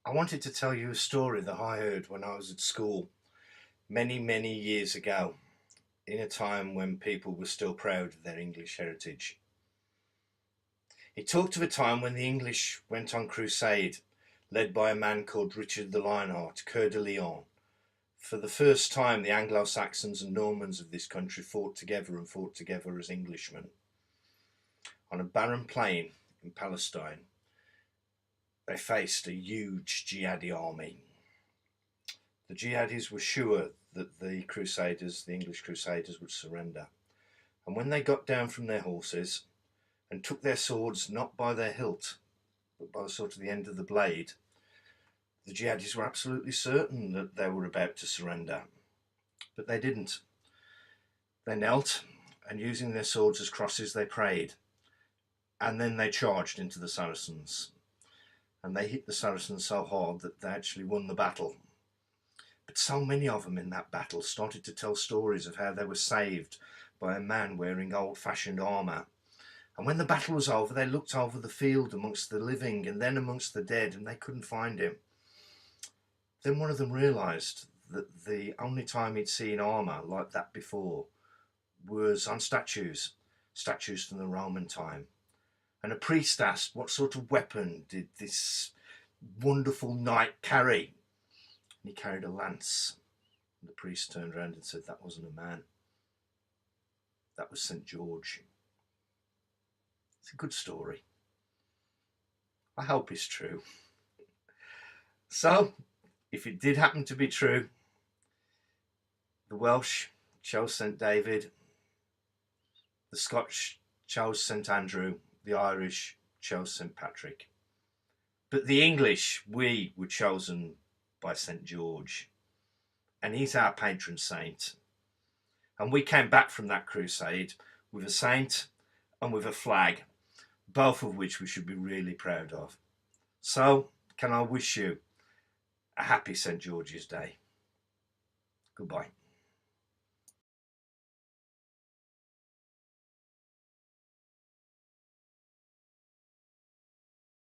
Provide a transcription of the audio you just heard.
I wanted to tell you a story that I heard when I was at school many, many years ago, in a time when people were still proud of their English heritage. It talked of a time when the English went on crusade, led by a man called Richard the Lionheart, Coeur de Lion. For the first time, the Anglo-Saxons and Normans of this country fought together and fought together as Englishmen. On a barren plain in Palestine, they faced a huge jihadi army. The jihadis were sure that the Crusaders, the English Crusaders, would surrender. And when they got down from their horses and took their swords not by their hilt, but by the sort of the end of the blade, the jihadis were absolutely certain that they were about to surrender. But they didn't. They knelt, and using their swords as crosses, they prayed. And then they charged into the Saracens. And they hit the Saracens so hard that they actually won the battle. But so many of them in that battle started to tell stories of how they were saved by a man wearing old-fashioned armour. And when the battle was over, they looked over the field amongst the living and then amongst the dead, and they couldn't find him. Then one of them realised that the only time he'd seen armour like that before was on statues from the Roman time. And a priest asked, what sort of weapon did this wonderful knight carry? And he carried a lance. And the priest turned around and said, that wasn't a man. That was St. George. It's a good story. I hope it's true. So, if it did happen to be true, the Welsh chose St. David, the Scotch chose St. Andrew, the Irish chose St. Patrick. But the English, we were chosen by St. George, and he's our patron saint. And we came back from that crusade with a saint and with a flag, both of which we should be really proud of. So, can I wish you a happy St. George's Day? Goodbye.